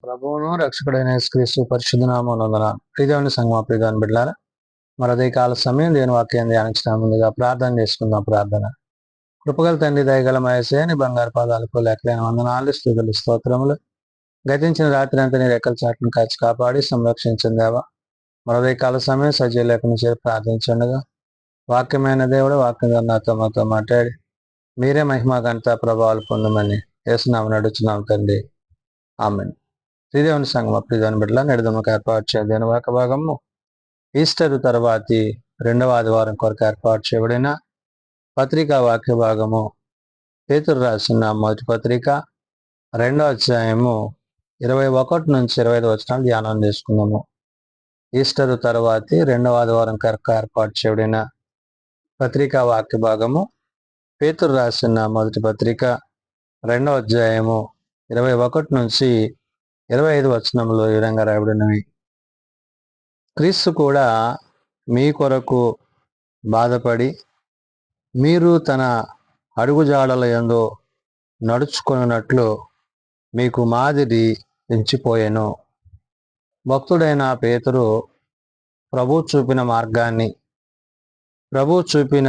ప్రభువును రక్షకుడైన యేసుక్రీస్తు పరిశుద్ధ నామమున ప్రియదేవుని సంగమా ప్రియదేవుని బిడ్డలారా మరి అదే కాల సమయం దేని వాక్యం ధ్యానించిన ముందుగా ప్రార్థన చేసుకుందాం. ప్రార్థన. కృపగల తండ్రి, దయగల మహేశే, నీ బంగారు పాదాలకు లెక్కలేని వందనాలు, స్తుతులు, స్తోత్రములు. గతించిన రాత్రి అంతా నీ రెక్కల చాటును కాచి కాపాడి సంరక్షించిందేవా మరొదే కాల సమయం సజీవ లేఖను చేరి ప్రార్థించండుగా వాక్యమైన దేవుడు వాక్యం నాతో మాతో మాట్లాడి మీరే మహిమా ఘనత ప్రభావాలు పొందమని యేసునామమున నడుచున్నాం తండ్రి. ఆమేన్. శ్రీదేవుని సంగమ ప్రియదేవుని బిడ్డల నెడదమ్మకు ఏర్పాటు చేయబడిన వాక్య భాగము ఈస్టర్ తర్వాతి రెండవ ఆదివారం కొరకు ఏర్పాటు చేయబడిన పత్రికా వాక్య భాగము పేతురు రాసిన మొదటి పత్రిక 2వ అధ్యాయము 21 నుంచి 25 వచనాలు ధ్యానం చేసుకున్నాము. ఈస్టర్ తర్వాతి రెండవ ఆదివారం కొరకు ఏర్పాటు చేయబడిన పత్రికా వాక్య భాగము పేతురు రాసిన మొదటి పత్రిక 2వ అధ్యాయము 21 నుంచి 25 వచనంలో ఈ విధంగా రాయబడినవి. క్రీస్తు కూడా మీ కొరకు బాధపడి మీరు తన అడుగుజాడల యందు నడుచుకున్నట్లు మీకు మాదిరి ఎంచిపోయెను. భక్తుడైన పేతురు ప్రభు చూపిన మార్గాన్ని, ప్రభు చూపిన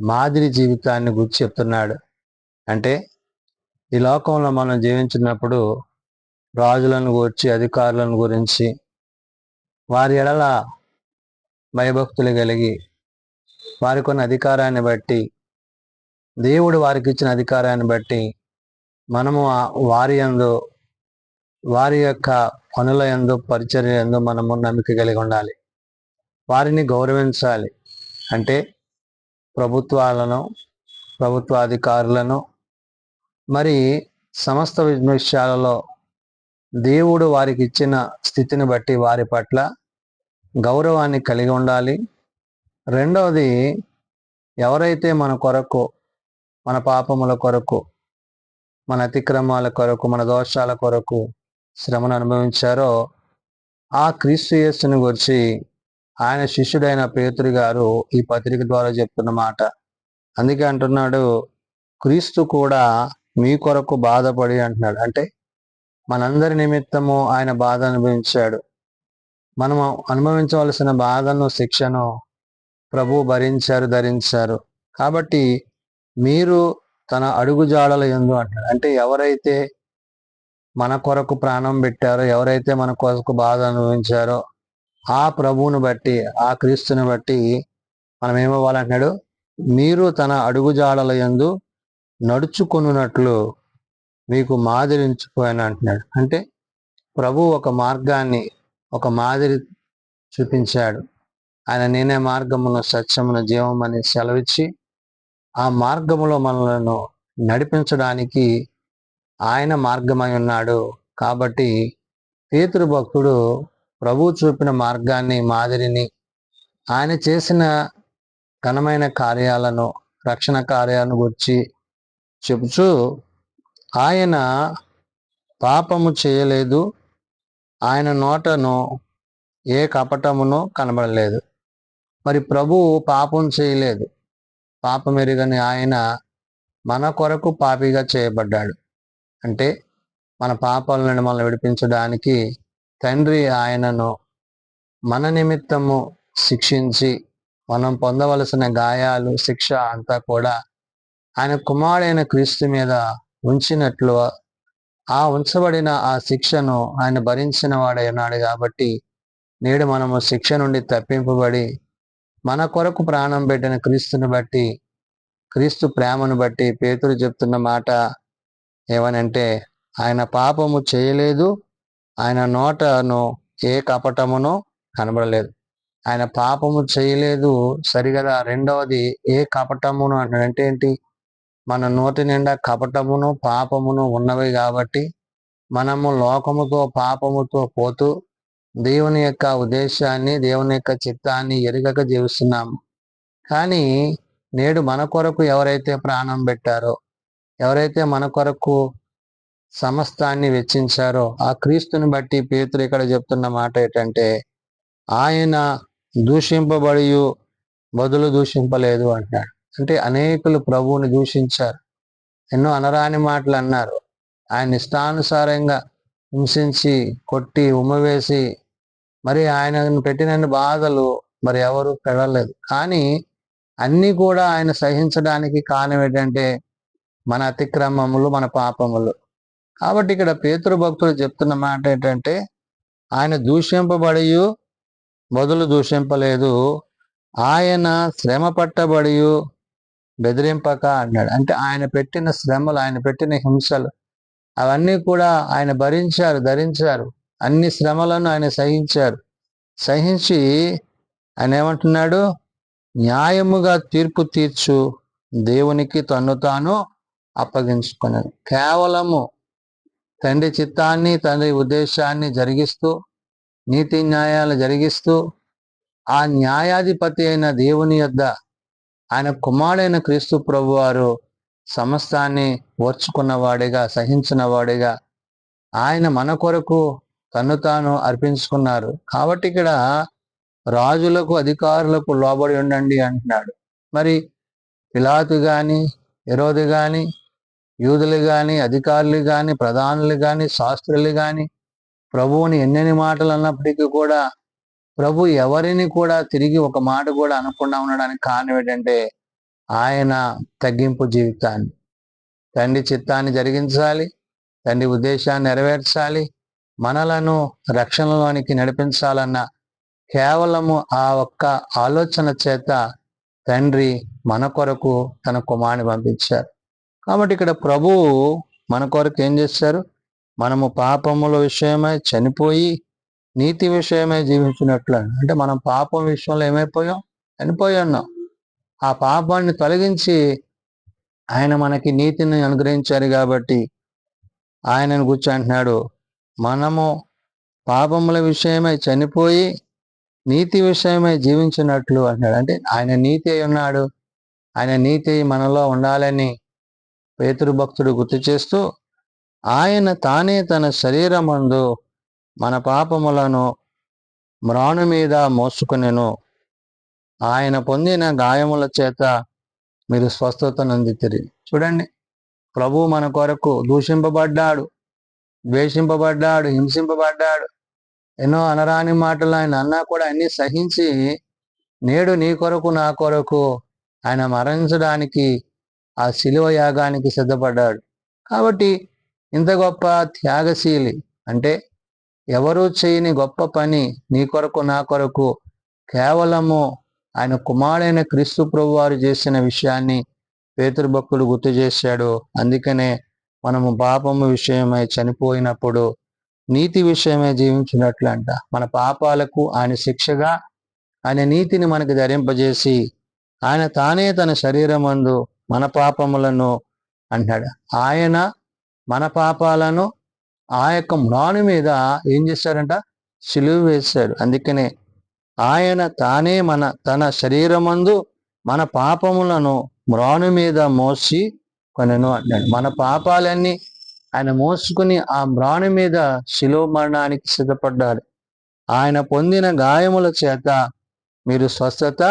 మాదిరి జీవితాన్ని గురించి చెప్తున్నాడు. అంటే ఈ లోకంలో మనం జీవించినప్పుడు రాజులను గురించి, అధికారులను గురించి, వారి ఎడల భయభక్తులు కలిగి వారికి ఉన్న అధికారాన్ని బట్టి, దేవుడు వారికి ఇచ్చిన అధికారాన్ని బట్టి మనము వారి యందు, వారి యొక్క పనుల యందు, పరిచర్య యందు మనము నమ్మిక కలిగి ఉండాలి. వారిని గౌరవించాలి. అంటే ప్రభుత్వాలను, ప్రభుత్వాధికారులను, మరి సమస్త విషయాలలో దేవుడు వారికి ఇచ్చిన స్థితిని బట్టి వారి పట్ల గౌరవాన్ని కలిగి ఉండాలి. రెండవది, ఎవరైతే మన కొరకు, మన పాపముల కొరకు, మన అతిక్రమాల కొరకు, మన దోషాల కొరకు శ్రమను అనుభవించారో ఆ క్రీస్తు యేసుని గురించి ఆయన శిష్యుడైన పేతురు గారు ఈ పత్రిక ద్వారా చెప్తున్న మాట. అందుకే అంటున్నాడు, క్రీస్తు కూడా మీ కొరకు బాధపడి అంటున్నాడు. అంటే మనందరి నిమిత్తము ఆయన బాధ అనుభవించాడు. మనము అనుభవించవలసిన బాధను, శిక్షను ప్రభు భరించారు, ధరించారు. కాబట్టి మీరు తన అడుగుజాడల యందు అంటాడు. అంటే ఎవరైతే మన కొరకు ప్రాణం పెట్టారో, ఎవరైతే మన కొరకు బాధ అనుభవించారో ఆ ప్రభువుని బట్టి, ఆ క్రీస్తుని బట్టి మనం ఏమవ్వాలంటున్నాడు, మీరు తన అడుగుజాడల యందు నడుచుకున్నట్లు మీకు మాదిరి ఎంచిపోయాను అంటున్నాడు. అంటే ప్రభు ఒక మార్గాన్ని, ఒక మాదిరి చూపించాడు. ఆయన నేనే మార్గమును, సత్యమును, జీవమని సెలవిచ్చి ఆ మార్గములో మనలను నడిపించడానికి ఆయన మార్గమై ఉన్నాడు. కాబట్టి పేతురు భక్తుడు ప్రభు చూపిన మార్గాన్ని, మాదిరిని, ఆయన చేసిన ఘనమైన కార్యాలను, రక్షణ కార్యాలను గురించి చెబుతూ ఆయన పాపము చేయలేదు, ఆయన నోటను ఏ కపటమును కనబడలేదు. మరి ప్రభువు పాపం చేయలేదు. పాపం ఎరుగని ఆయన మన కొరకు పాపిగా చేయబడ్డాడు. అంటే మన పాపాల నుండి మనల్ని విడిపించడానికి తండ్రి ఆయనను మన నిమిత్తము శిక్షించి మనం పొందవలసిన గాయాలు, శిక్ష అంతా కూడా ఆయన కుమారుడైన క్రీస్తు మీద ఉంచినట్లు ఆ ఉంచబడిన ఆ శిక్షను ఆయన భరించిన వాడై ఉన్నాడు. కాబట్టి నేడు మనము శిక్ష నుండి తప్పింపబడి మన కొరకు ప్రాణం పెట్టిన క్రీస్తుని బట్టి, క్రీస్తు ప్రేమను బట్టి పేతురు చెప్తున్న మాట ఏమనంటే, ఆయన పాపము చేయలేదు, ఆయన నోటను ఏ కపటమును కనబడలేదు. ఆయన పాపము చేయలేదు సరిగదా. రెండవది, ఏ కపటమును అంటాడంటే ఏంటి, మన నోటి నిండా కపటమును, పాపమును ఉన్నవి. కాబట్టి మనము లోకముతో, పాపముతో పోతూ దేవుని యొక్క ఉద్దేశాన్ని, దేవుని యొక్క చిత్తాన్ని ఎరుగక జీవిస్తున్నాము. కానీ నేడు మన కొరకు ఎవరైతే ప్రాణం పెట్టారో, ఎవరైతే మన కొరకు సమస్తాన్ని వెచ్చించారో ఆ క్రీస్తుని బట్టి పేతురు ఇక్కడ చెప్తున్న మాట ఏంటంటే, ఆయన దూషింపబడి బదులు దూషింపలేదు అంటాడు. అంటే అనేకులు ప్రభువుని దూషించారు, ఎన్నో అనరాని మాటలు అన్నారు, ఆయన ఇష్టానుసారంగా హింసించి కొట్టి ఉమ్మవేసి మరి ఆయనను పెట్టిన బాధలు మరి ఎవరు పెడలేదు. కానీ అన్నీ కూడా ఆయన సహించడానికి కారణం ఏంటంటే మన అతిక్రమములు, మన పాపములు. కాబట్టి ఇక్కడ పేతురు భక్తుడు చెప్తున్న మాట ఏంటంటే ఆయన దూషింపబడి మొదలు దూషింపలేదు, ఆయన శ్రమ పట్టబడి బెదిరింపక అన్నాడు. అంటే ఆయన పెట్టిన శ్రమలు, ఆయన పెట్టిన హింసలు అవన్నీ కూడా ఆయన భరించారు, ధరించారు. అన్ని శ్రమలను ఆయన సహించారు. సహించి ఆయన ఏమంటున్నాడు, న్యాయముగా తీర్పు తీర్చు దేవునికి తన్ను తాను అప్పగించుకున్నాడు. కేవలము తండ్రి చిత్తాన్ని, తండ్రి ఉద్దేశాన్ని జరిగిస్తూ, నీతి న్యాయాలు జరిగిస్తూ, ఆ న్యాయాధిపతి అయిన దేవుని యొద్ద ఆయన కుమారుడైన క్రీస్తు ప్రభువారు సమస్తాన్ని ఓర్చుకున్నవాడిగా, సహించినవాడిగా ఆయన మన కొరకు తన్ను తాను అర్పించుకున్నారు. కాబట్టి ఇక్కడ రాజులకు, అధికారులకు లోబడి ఉండండి అంటున్నాడు. మరి పిలాతు కానీ, హెరోదు కానీ, యూదులు కానీ, అధికారులు కానీ, ప్రధానులు కానీ, శాస్త్రులు కానీ ప్రభువుని ఎన్నెన్ని మాటలు అన్నప్పటికీ కూడా ప్రభు ఎవరిని కూడా తిరిగి ఒక మాట కూడా అనకుండా ఉండడానికి కారణం ఏంటంటే ఆయన తగ్గింపు జీవితాన్ని, తండ్రి చిత్తాన్ని జరిగించాలి, తండ్రి ఉద్దేశాన్ని నెరవేర్చాలి, మనలను రక్షణలోనికి నడిపించాలన్న కేవలము ఆ ఒక్క ఆలోచన చేత తండ్రి మన కొరకు తన కుమారుని పంపించారు. కాబట్టి ఇక్కడ ప్రభువు మన కొరకు ఏం చేశారు, మనము పాపముల విషయమై చనిపోయి నీతి విషయమై జీవించినట్లు. అంటే మనం పాపం విషయంలో ఏమైపోయాం, చనిపోయి ఉన్నాం. ఆ పాపాన్ని తొలగించి ఆయన మనకి నీతిని అనుగ్రహించారు. కాబట్టి ఆయనను గురించి అంటున్నాడు, మనము పాపముల విషయమై చనిపోయి నీతి విషయమై జీవించినట్లు అంటున్నాడు. అంటే ఆయన నీతి అయి ఉన్నాడు. ఆయన నీతి మనలో ఉండాలని పేతురు భక్తుడు గుర్తు చేస్తూ, ఆయన తానే తన శరీరమందు మన పాపములను మ్రాను మీద మోసుకునెను, ఆయన పొందిన గాయముల చేత మీరు స్వస్థత నొందితిరి. చూడండి, ప్రభు మన కొరకు దూషింపబడ్డాడు, ద్వేషింపబడ్డాడు, హింసింపబడ్డాడు, ఎన్నో అనరాని మాటలు ఆయన అన్నా కూడా అన్ని సహించి నేడు నీ కొరకు నా కొరకు ఆయన మరణించడానికి ఆ శిలువ యాగానికి సిద్ధపడ్డాడు. కాబట్టి ఇంత గొప్ప త్యాగశీలి, అంటే ఎవరూ చేయని గొప్ప పని నీ కొరకు నా కొరకు కేవలము ఆయన కుమారుడైన క్రీస్తు ప్రభువారు చేసిన విషయాన్ని పేతురు భక్తుడు గుర్తు చేశాడు. అందుకనే మనము పాపము విషయమై చనిపోయినప్పుడు నీతి విషయమై జీవించినట్లు అంట. మన పాపాలకు ఆయన శిక్షగా ఆయన నీతిని మనకు ధరింపజేసి ఆయన తానే తన శరీరమందు మన పాపములను అంటాడు. ఆయన మన పాపాలను ఆ యొక్క మ్రాను మీద ఏం చేశాడంట, సిలువ వేశాడు. అందుకనే ఆయన తానే తన శరీరమందు మన పాపములను మ్రాను మీద మోసి కొనెను అంటాడు. మన పాపాలన్నీ ఆయన మోసుకుని ఆ మ్రాను మీద శిలువ మరణానికి సిద్ధపడ్డాడు. ఆయన పొందిన గాయముల చేత మీరు స్వస్థత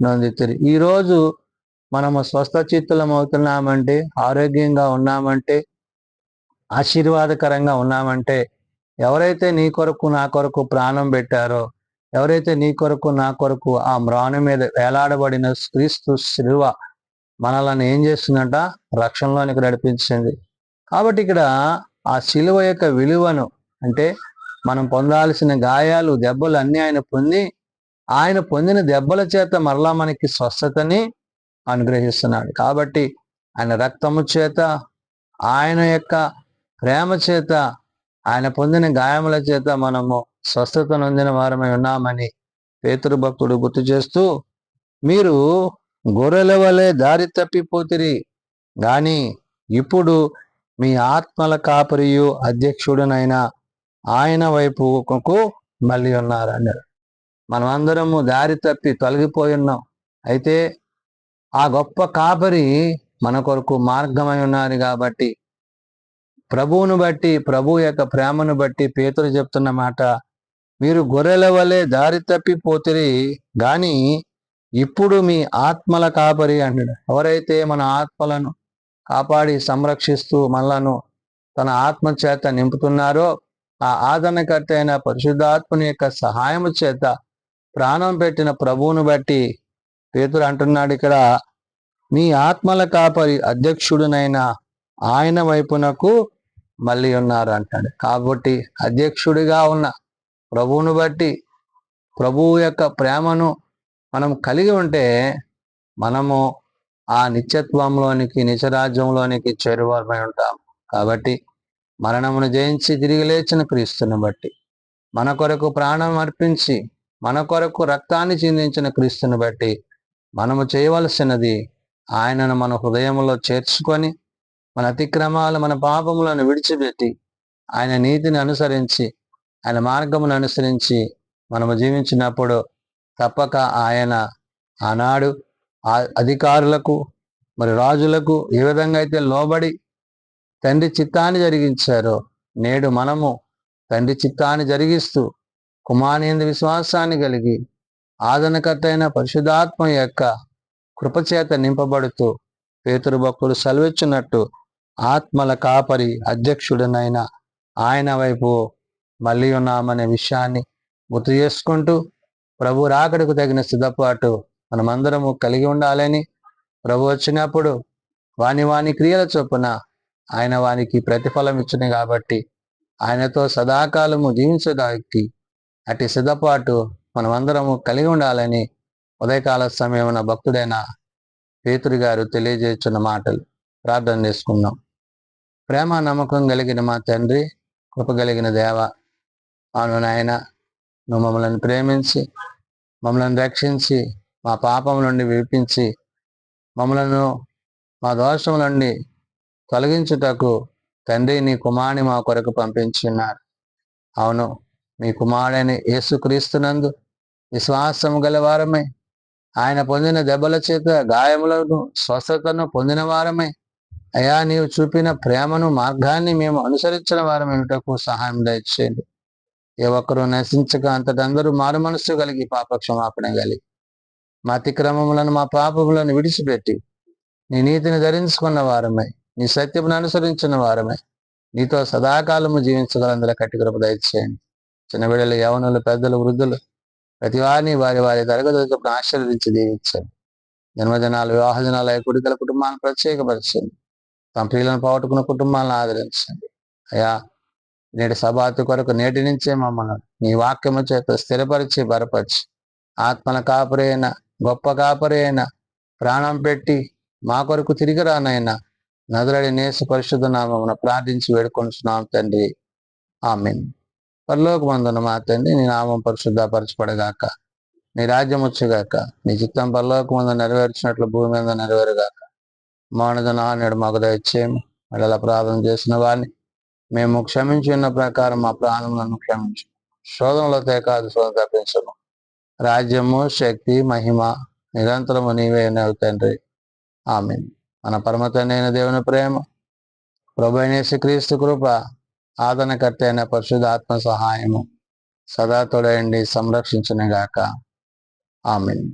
నొందితిరి. ఈరోజు మనము స్వస్థ చిత్తులం అవుతున్నామంటే, ఆరోగ్యంగా ఉన్నామంటే, ఆశీర్వాదకరంగా ఉన్నామంటే ఎవరైతే నీ కొరకు నా కొరకు ప్రాణం పెట్టారో, ఎవరైతే నీ కొరకు నా కొరకు ఆ మ్రాను మీద వేలాడబడిన క్రీస్తు శిలువ మనలను ఏం చేస్తుందంట, రక్షణలోనికి నడిపించింది. కాబట్టి ఇక్కడ ఆ శిలువ యొక్క విలువను, అంటే మనం పొందాల్సిన గాయాలు, దెబ్బలు అన్నీ ఆయన పొంది, ఆయన పొందిన దెబ్బల చేత మరలా మనకి స్వస్థతని అనుగ్రహిస్తున్నాడు. కాబట్టి ఆయన రక్తము చేత, ఆయన యొక్క ప్రేమ చేత, ఆయన పొందిన గాయముల చేత మనము స్వస్థత నొందిన వారమై ఉన్నామని పేతురు భక్తుడు గుర్తు చేస్తూ, మీరు గొర్రెల వలె దారి తప్పిపోతిరి గాని ఇప్పుడు మీ ఆత్మల కాపరియు అధ్యక్షుడునైన ఆయన వైపుకు మళ్ళీ ఉన్నారు అన్నాడు. మనమందరము దారి తప్పి తొలగిపోయి ఉన్నాం. అయితే ఆ గొప్ప కాపరి మన కొరకు మార్గమై ఉన్నారు. కాబట్టి ప్రభువును బట్టి, ప్రభు యొక్క ప్రేమను బట్టి పేతురు చెప్తున్న మాట, మీరు గొర్రెల వలె దారి తప్పిపోతిరి గాని ఇప్పుడు మీ ఆత్మల కాపరి అంటాడు. ఎవరైతే మన ఆత్మలను కాపాడి సంరక్షిస్తూ మనలను తన ఆత్మ చేత నింపుతున్నారో ఆ ఆదరణకర్త అయిన పరిశుద్ధాత్మని యొక్క సహాయము చేత ప్రాణం పెట్టిన ప్రభువును బట్టి పేతురు అంటున్నాడు ఇక్కడ, మీ ఆత్మల కాపరి అధ్యక్షుడునైన ఆయన వైపునకు మళ్ళీ ఉన్నారు అంటాడు. కాబట్టి అధ్యక్షుడిగా ఉన్న ప్రభువును బట్టి, ప్రభువు యొక్క ప్రేమను మనం కలిగి ఉంటే మనము ఆ నిత్యత్వంలోనికి, నిత్యరాజ్యంలోనికి చేరువమై ఉంటాం. కాబట్టి మరణమును జయించి తిరిగి లేచిన క్రీస్తుని బట్టి, మన కొరకు ప్రాణం అర్పించి మన కొరకు రక్తాన్ని చిందించిన క్రీస్తుని బట్టి మనము చేయవలసినది ఆయనను మన హృదయంలో చేర్చుకొని, మన అతిక్రమాలు, మన పాపములను విడిచిపెట్టి ఆయన నీతిని అనుసరించి, ఆయన మార్గమును అనుసరించి మనము జీవించినప్పుడు తప్పక ఆయన ఆనాడు అధికారులకు మరి రాజులకు ఏ విధంగా అయితే లోబడి తండ్రి చిత్తాన్ని జరిగించారో, నేడు మనము తండ్రి చిత్తాన్ని జరిగిస్తూ కుమారుని యందు విశ్వాసాన్ని కలిగి ఆదరణకర్త అయిన పరిశుద్ధాత్మ యొక్క కృపచేత నింపబడుతూ పేతురు భక్తుడు సెలవిచ్చినట్టు ఆత్మల కాపరి అధ్యక్షుడనైన ఆయన వైపు మళ్ళీ ఉన్నామనే విషయాన్ని గుర్తు చేసుకుంటూ, ప్రభు రాకడకు తగిన సిద్ధపాటు మనమందరము కలిగి ఉండాలని, ప్రభు వచ్చినప్పుడు వాని క్రియల చొప్పున ఆయన వానికి ప్రతిఫలం ఇచ్చింది కాబట్టి ఆయనతో సదాకాలము జీవించడానికి అటు సిద్ధపాటు మనమందరము కలిగి ఉండాలని ఉదయకాల సమయమున భక్తుడైన పేతురు గారు తెలియజేస్తున్న మాటలు. ప్రార్థన చేసుకుందాం. ప్రేమ నమ్మకం కలిగిన మా తండ్రి, కృప కలిగిన దేవ, అవును నాయన, నువ్వు మమ్మల్ని ప్రేమించి మమ్మల్ని రక్షించి మా పాపం నుండి విడిపించి మమ్మలను మా దోషం నుండి తొలగించుటకు తండ్రి నీ కుమారుని మా కొరకు పంపించున్నారు. అవును, మీ కుమారుడైన యేసుక్రీస్తునందు విశ్వాసము గల వారమై, ఆయన పొందిన దెబ్బల చేత గాయములను స్వస్థతను పొందిన వారమై, అయా నీవు చూపిన ప్రేమను, మార్గాన్ని మేము అనుసరించిన వారమైనటకు సహాయం దయచేయండి. ఏ ఒక్కరూ నశించక అంతటందరూ మారు మనస్సు కలిగి పాపక్షమాపణ కలిగి మా అతిక్రమములను, మా పాపములను విడిచిపెట్టి నీ నీతిని ధరించుకున్న వారమై, నీ సత్యమును అనుసరించిన వారమై, నీతో సదాకాలము జీవించగలందరూ కట్టి కృప దయచేయండి. చిన్న బిడ్డలు, యవనులు, పెద్దలు, వృద్ధులు ప్రతి వారిని వారి వారి తరగతులను ఆశీర్వదించి దీవించండి. జన్మదినాలు, వివాహ దినాలు, కుడికల కుటుంబాలను ప్రత్యేకపరచండి. తమ ప్రియులను పోగొట్టుకున్న కుటుంబాలను ఆదరించండి. అయా, నేటి సభాతి కొరకు నేటి నుంచే మమ్మల్ని నీ వాక్యము చేత స్థిరపరిచి బలపరిచి, ఆత్మల కాపరి అయిన, గొప్ప కాపరి అయిన, ప్రాణం పెట్టి మా కొరకు తిరిగి రానైనా నజరేయుడైన యేసు పరిశుద్ధ నామమున ప్రార్థించి వేడుకొనుచున్నాం తండ్రి, ఆమేన్. పరలోకమందున్న మా తండ్రి, నీ నామం పరిశుద్ధపరచబడగాక, నీ రాజ్యం వచ్చుగాక, నీ చిత్తం పరలోకమందు నెరవేర్చినట్లు భూమి మీద నెరవేరుగాక. మానదన నేడు మాకు దయచేయము. మళ్ళీ ప్రార్థన చేసిన వారిని మేము క్షమించి ఉన్న ప్రకారం మా ప్రాణములను క్షమించు. శోధనలో తేకాదు, శోధన తప్పించము. రాజ్యము, శక్తి, మహిమ నిరంతరము నీవే తండ్రి, ఆమేన్. మన పరమ తండ్రి అయిన దేవుని ప్రేమ, ప్రభు అయిన యేసుక్రీస్తు కృప, ఆదరణకర్త అయిన పరిశుద్ధ ఆత్మ సహాయము సదా తోడయండి సంరక్షించునుగాక. ఆమేన్.